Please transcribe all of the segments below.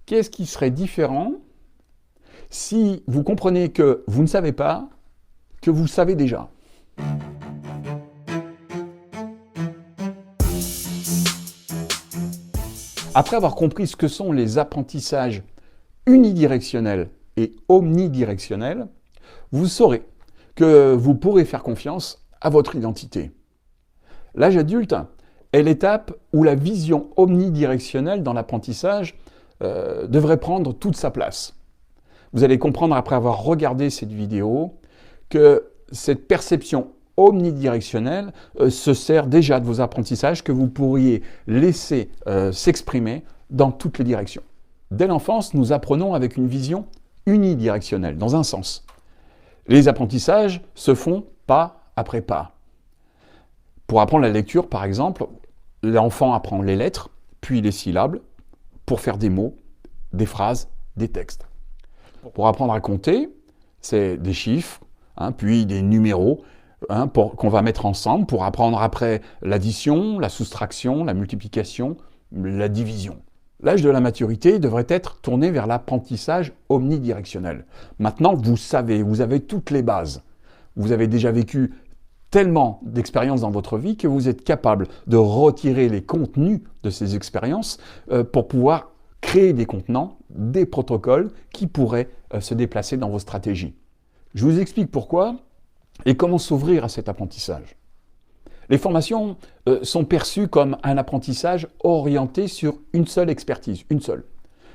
Qu'est-ce qui serait différent si vous comprenez que vous ne savez pas, que vous le savez déjà? Après avoir compris ce que sont les apprentissages unidirectionnels et omnidirectionnels, vous saurez que vous pourrez faire confiance à votre identité. L'âge adulte est l'étape où la vision omnidirectionnelle dans l'apprentissage devrait prendre toute sa place. Vous allez comprendre après avoir regardé cette vidéo que cette perception omnidirectionnelle se sert déjà de vos apprentissages que vous pourriez laisser s'exprimer dans toutes les directions. Dès l'enfance, nous apprenons avec une vision unidirectionnelle, dans un sens. Les apprentissages se font pas après pas. Pour apprendre la lecture, par exemple, l'enfant apprend les lettres, puis les syllabes, pour faire des mots, des phrases, des textes. Pour apprendre à compter, c'est des chiffres, puis des numéros qu'on va mettre ensemble pour apprendre après l'addition, la soustraction, la multiplication, la division. L'âge de la maturité devrait être tourné vers l'apprentissage omnidirectionnel. Maintenant, vous savez, vous avez toutes les bases. Vous avez déjà vécu tellement d'expériences dans votre vie que vous êtes capable de retirer les contenus de ces expériences pour pouvoir créer des contenants, des protocoles qui pourraient se déplacer dans vos stratégies. Je vous explique pourquoi et comment s'ouvrir à cet apprentissage. Les formations sont perçues comme un apprentissage orienté sur une seule expertise, une seule.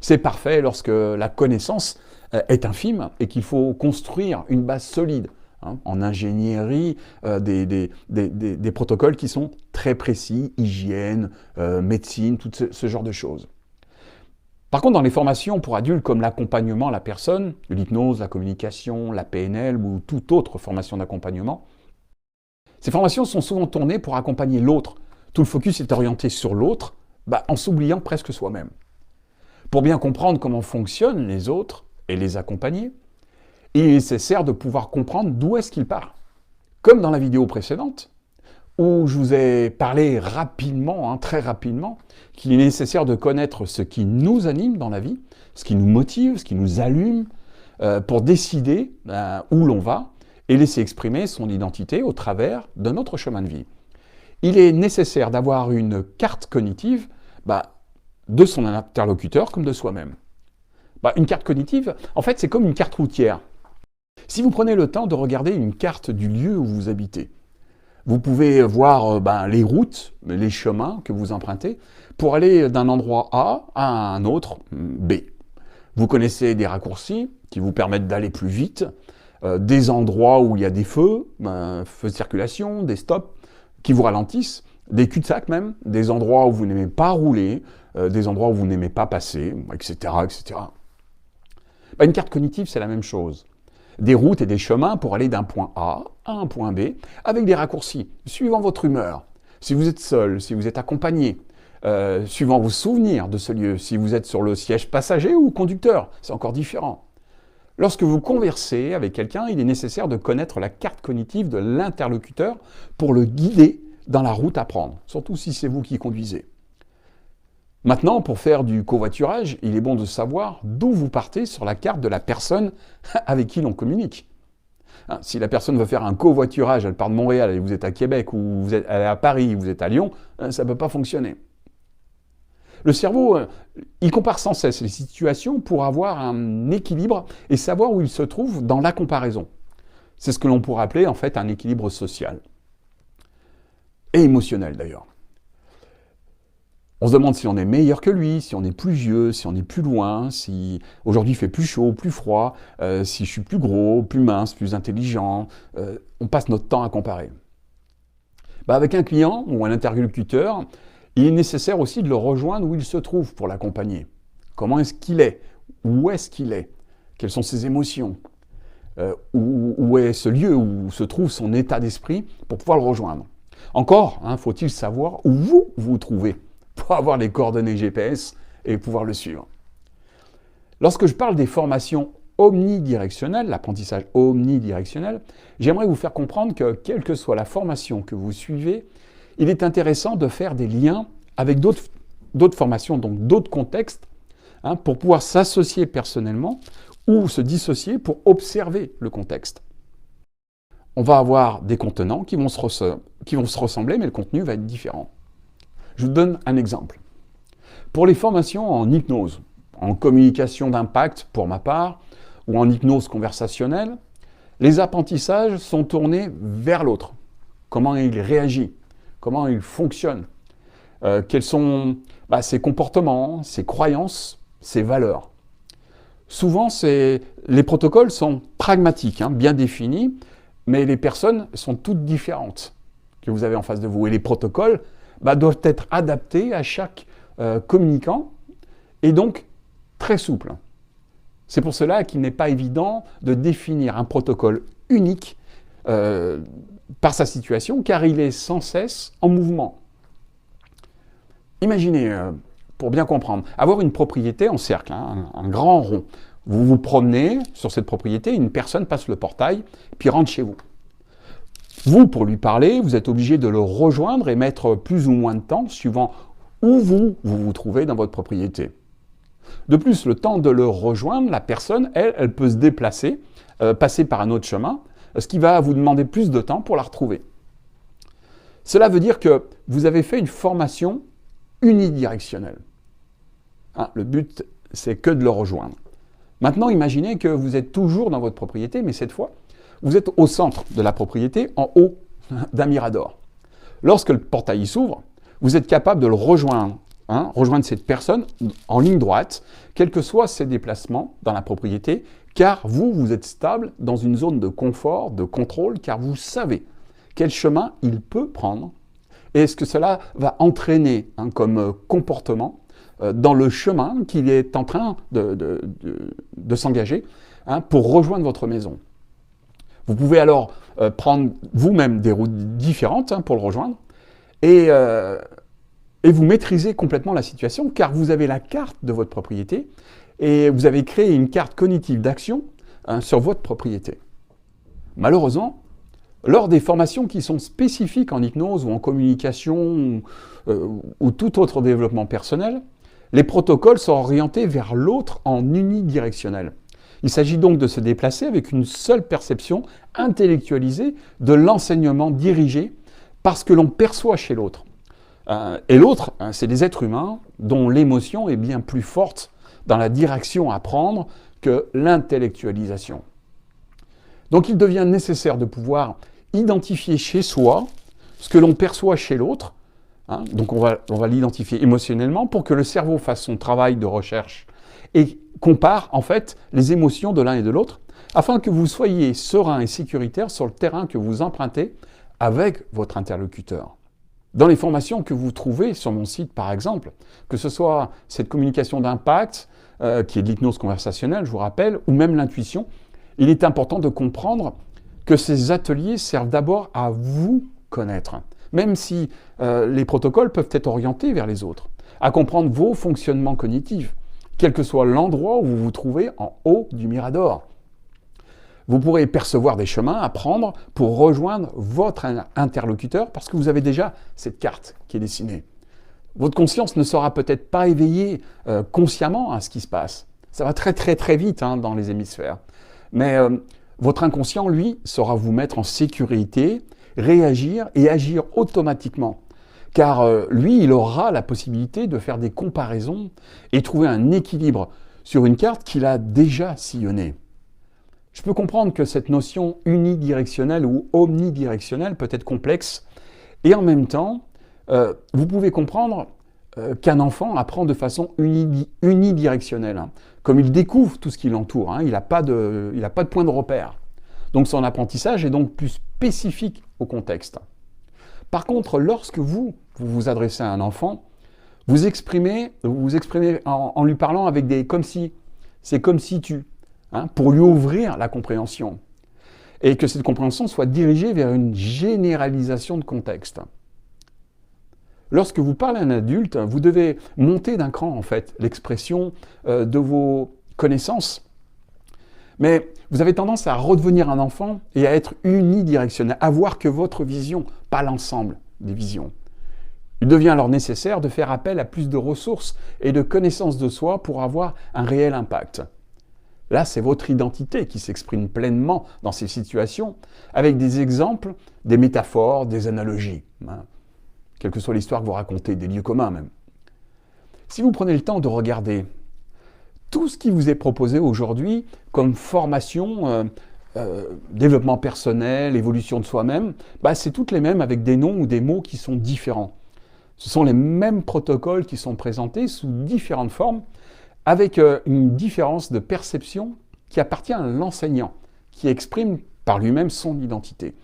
C'est parfait lorsque la connaissance est infime et qu'il faut construire une base solide. En ingénierie, des protocoles qui sont très précis, hygiène, médecine, tout ce genre de choses. Par contre, dans les formations pour adultes comme l'accompagnement à la personne, l'hypnose, la communication, la PNL ou toute autre formation d'accompagnement, ces formations sont souvent tournées pour accompagner l'autre. Tout le focus est orienté sur l'autre, en s'oubliant presque soi-même. Pour bien comprendre comment fonctionnent les autres et les accompagner, il est nécessaire de pouvoir comprendre d'où est-ce qu'il part. Comme dans la vidéo précédente, où je vous ai parlé rapidement, très rapidement, qu'il est nécessaire de connaître ce qui nous anime dans la vie, ce qui nous motive, ce qui nous allume, pour décider où l'on va et laisser exprimer son identité au travers de notre chemin de vie. Il est nécessaire d'avoir une carte cognitive de son interlocuteur comme de soi-même. Une carte cognitive, en fait, c'est comme une carte routière. Si vous prenez le temps de regarder une carte du lieu où vous habitez, vous pouvez voir les routes, les chemins que vous empruntez pour aller d'un endroit A à un autre B. Vous connaissez des raccourcis qui vous permettent d'aller plus vite, des endroits où il y a des feux, feux de circulation, des stops qui vous ralentissent, des cul-de-sac même, des endroits où vous n'aimez pas rouler, des endroits où vous n'aimez pas passer, etc., etc. Une carte cognitive, c'est la même chose. Des routes et des chemins pour aller d'un point A à un point B, avec des raccourcis, suivant votre humeur. Si vous êtes seul, si vous êtes accompagné, suivant vos souvenirs de ce lieu, si vous êtes sur le siège passager ou conducteur, c'est encore différent. Lorsque vous conversez avec quelqu'un, il est nécessaire de connaître la carte cognitive de l'interlocuteur pour le guider dans la route à prendre, surtout si c'est vous qui conduisez. Maintenant, pour faire du covoiturage, il est bon de savoir d'où vous partez sur la carte de la personne avec qui l'on communique. Si la personne veut faire un covoiturage, elle part de Montréal et vous êtes à Québec, ou elle est à Paris, vous êtes à Lyon, ça ne peut pas fonctionner. Le cerveau, il compare sans cesse les situations pour avoir un équilibre et savoir où il se trouve dans la comparaison. C'est ce que l'on pourrait appeler en fait un équilibre social. Et émotionnel d'ailleurs. On se demande si on est meilleur que lui, si on est plus vieux, si on est plus loin, si aujourd'hui il fait plus chaud, plus froid, si je suis plus gros, plus mince, plus intelligent. On passe notre temps à comparer. Avec un client ou un interlocuteur, il est nécessaire aussi de le rejoindre où il se trouve pour l'accompagner. Comment est-ce qu'il est? Où est-ce qu'il est? Quelles sont ses émotions? Où est ce lieu où se trouve son état d'esprit pour pouvoir le rejoindre? Encore, faut-il savoir où vous vous trouvez pour avoir les coordonnées GPS et pouvoir le suivre. Lorsque je parle des formations omnidirectionnelles, l'apprentissage omnidirectionnel, j'aimerais vous faire comprendre que quelle que soit la formation que vous suivez, il est intéressant de faire des liens avec d'autres formations, donc d'autres contextes, pour pouvoir s'associer personnellement ou se dissocier pour observer le contexte. On va avoir des contenants qui vont se ressembler, mais le contenu va être différent. Je vous donne un exemple. Pour les formations en hypnose, en communication d'impact pour ma part, ou en hypnose conversationnelle, les apprentissages sont tournés vers l'autre. Comment il réagit, comment il fonctionne, quels sont ses comportements, ses croyances, ses valeurs. Souvent, les protocoles sont pragmatiques, bien définis, mais les personnes sont toutes différentes que vous avez en face de vous. Et les protocoles doivent être adaptés à chaque communicant et donc très souples. C'est pour cela qu'il n'est pas évident de définir un protocole unique par sa situation, car il est sans cesse en mouvement. Imaginez, pour bien comprendre, avoir une propriété en cercle, un grand rond. Vous vous promenez sur cette propriété, une personne passe le portail, puis rentre chez vous. Vous, pour lui parler, vous êtes obligé de le rejoindre et mettre plus ou moins de temps, suivant où vous trouvez dans votre propriété. De plus, le temps de le rejoindre, la personne, elle peut se déplacer, passer par un autre chemin, ce qui va vous demander plus de temps pour la retrouver. Cela veut dire que vous avez fait une formation unidirectionnelle. Le but, c'est que de le rejoindre. Maintenant, imaginez que vous êtes toujours dans votre propriété, mais cette fois, vous êtes au centre de la propriété, en haut d'un mirador. Lorsque le portail s'ouvre, vous êtes capable de le rejoindre, rejoindre cette personne en ligne droite, quels que soient ses déplacements dans la propriété, car vous êtes stable dans une zone de confort, de contrôle, car vous savez quel chemin il peut prendre et ce que cela va entraîner comme comportement dans le chemin qu'il est en train de s'engager pour rejoindre votre maison. Vous pouvez alors prendre vous-même des routes différentes pour le rejoindre et vous maîtrisez complètement la situation car vous avez la carte de votre propriété et vous avez créé une carte cognitive d'action sur votre propriété. Malheureusement, lors des formations qui sont spécifiques en hypnose ou en communication ou tout autre développement personnel, les protocoles sont orientés vers l'autre en unidirectionnel. Il s'agit donc de se déplacer avec une seule perception intellectualisée de l'enseignement dirigé par ce que l'on perçoit chez l'autre. Et l'autre, c'est des êtres humains dont l'émotion est bien plus forte dans la direction à prendre que l'intellectualisation. Donc il devient nécessaire de pouvoir identifier chez soi ce que l'on perçoit chez l'autre. Donc on va l'identifier émotionnellement pour que le cerveau fasse son travail de recherche et compare en fait les émotions de l'un et de l'autre afin que vous soyez serein et sécuritaire sur le terrain que vous empruntez avec votre interlocuteur. Dans les formations que vous trouvez sur mon site par exemple, que ce soit cette communication d'impact qui est de l'hypnose conversationnelle, je vous rappelle, ou même l'intuition, il est important de comprendre que ces ateliers servent d'abord à vous connaître, même si les protocoles peuvent être orientés vers les autres, à comprendre vos fonctionnements cognitifs, quel que soit l'endroit où vous vous trouvez en haut du mirador. Vous pourrez percevoir des chemins à prendre pour rejoindre votre interlocuteur parce que vous avez déjà cette carte qui est dessinée. Votre conscience ne sera peut-être pas éveillée consciemment à ce qui se passe. Ça va très très très vite dans les hémisphères. Mais votre inconscient, lui, saura vous mettre en sécurité, réagir et agir automatiquement. Car lui, il aura la possibilité de faire des comparaisons et trouver un équilibre sur une carte qu'il a déjà sillonnée. Je peux comprendre que cette notion unidirectionnelle ou omnidirectionnelle peut être complexe et en même temps, vous pouvez comprendre qu'un enfant apprend de façon unidirectionnelle, comme il découvre tout ce qui l'entoure, il n'a pas de point de repère. Donc son apprentissage est donc plus spécifique au contexte. Par contre, lorsque vous vous adressez à un enfant, vous exprimez en lui parlant avec des comme si, c'est comme si tu, pour lui ouvrir la compréhension. Et que cette compréhension soit dirigée vers une généralisation de contexte. Lorsque vous parlez à un adulte, vous devez monter d'un cran, en fait, l'expression de vos connaissances. Mais vous avez tendance à redevenir un enfant et à être unidirectionnel, à voir que votre vision, pas l'ensemble des visions. Il devient alors nécessaire de faire appel à plus de ressources et de connaissances de soi pour avoir un réel impact. Là, c'est votre identité qui s'exprime pleinement dans ces situations, avec des exemples, des métaphores, des analogies, quelle que soit l'histoire que vous racontez, des lieux communs même. Si vous prenez le temps de regarder tout ce qui vous est proposé aujourd'hui comme formation, développement personnel, évolution de soi-même, c'est toutes les mêmes avec des noms ou des mots qui sont différents. Ce sont les mêmes protocoles qui sont présentés sous différentes formes, avec une différence de perception qui appartient à l'enseignant, qui exprime par lui-même son identité.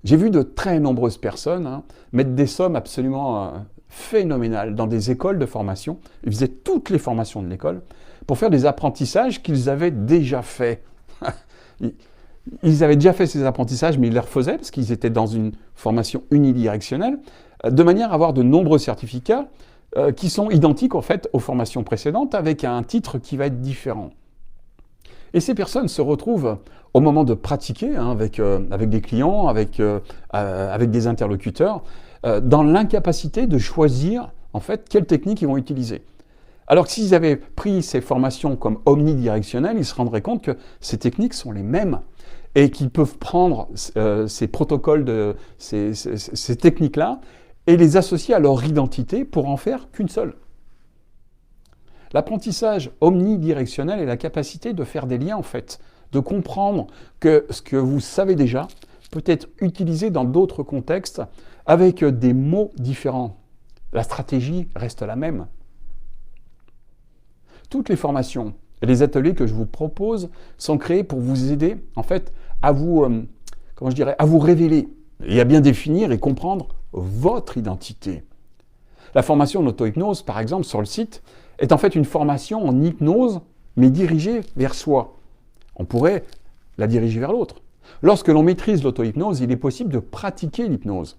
J'ai vu de très nombreuses personnes mettre des sommes absolument phénoménales dans des écoles de formation. Ils faisaient toutes les formations de l'école pour faire des apprentissages qu'ils avaient déjà faits. Ils avaient déjà fait ces apprentissages, mais ils les refaisaient parce qu'ils étaient dans une formation unidirectionnelle, de manière à avoir de nombreux certificats qui sont identiques en fait aux formations précédentes avec un titre qui va être différent. Et ces personnes se retrouvent au moment de pratiquer avec des clients, avec des interlocuteurs, dans l'incapacité de choisir en fait quelle technique ils vont utiliser. Alors que s'ils avaient pris ces formations comme omnidirectionnelles, ils se rendraient compte que ces techniques sont les mêmes et qu'ils peuvent prendre ces protocoles, ces techniques-là, et les associer à leur identité pour en faire qu'une seule. L'apprentissage omnidirectionnel est la capacité de faire des liens, en fait, de comprendre que ce que vous savez déjà peut être utilisé dans d'autres contextes avec des mots différents. La stratégie reste la même. Toutes les formations et les ateliers que je vous propose sont créés pour vous aider, en fait, à vous révéler et à bien définir et comprendre votre identité. La formation d'auto-hypnose, par exemple, sur le site, est en fait une formation en hypnose, mais dirigée vers soi. On pourrait la diriger vers l'autre. Lorsque l'on maîtrise l'auto-hypnose, il est possible de pratiquer l'hypnose.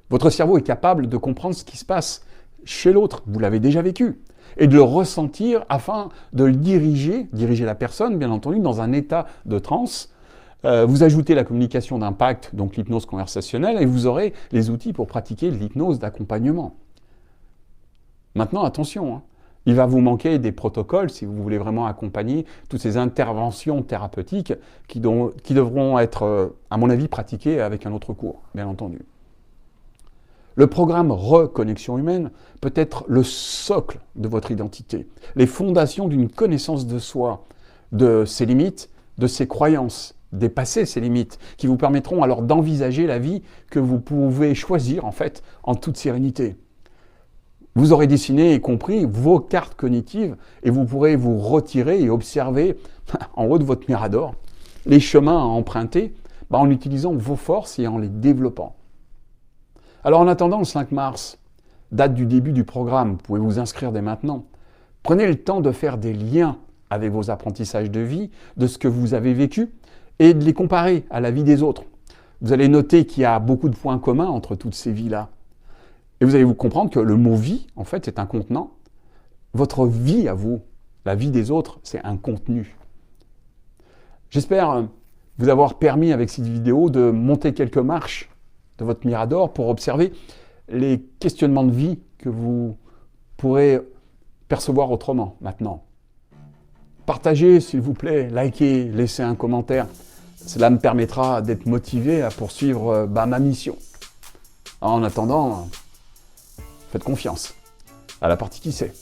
Votre cerveau est capable de comprendre ce qui se passe chez l'autre, vous l'avez déjà vécu, et de le ressentir afin de le diriger la personne, bien entendu, dans un état de transe. Vous ajoutez la communication d'impact, donc l'hypnose conversationnelle, et vous aurez les outils pour pratiquer l'hypnose d'accompagnement. Maintenant, attention, il va vous manquer des protocoles si vous voulez vraiment accompagner toutes ces interventions thérapeutiques qui devront être, à mon avis, pratiquées avec un autre cours, bien entendu. Le programme Reconnexion humaine peut être le socle de votre identité, les fondations d'une connaissance de soi, de ses limites, de ses croyances, dépasser ces limites, qui vous permettront alors d'envisager la vie que vous pouvez choisir en fait en toute sérénité. Vous aurez dessiné et compris vos cartes cognitives et vous pourrez vous retirer et observer en haut de votre mirador les chemins à emprunter en utilisant vos forces et en les développant. Alors en attendant le 5 mars, date du début du programme, vous pouvez vous inscrire dès maintenant. Prenez le temps de faire des liens avec vos apprentissages de vie, de ce que vous avez vécu, et de les comparer à la vie des autres. Vous allez noter qu'il y a beaucoup de points communs entre toutes ces vies-là. Et vous allez vous comprendre que le mot « vie », en fait, c'est un contenant. Votre vie à vous, la vie des autres, c'est un contenu. J'espère vous avoir permis avec cette vidéo de monter quelques marches de votre mirador pour observer les questionnements de vie que vous pourrez percevoir autrement maintenant. Partagez, s'il vous plaît, likez, laissez un commentaire. Cela me permettra d'être motivé à poursuivre ma mission. En attendant, faites confiance à la partie qui sait.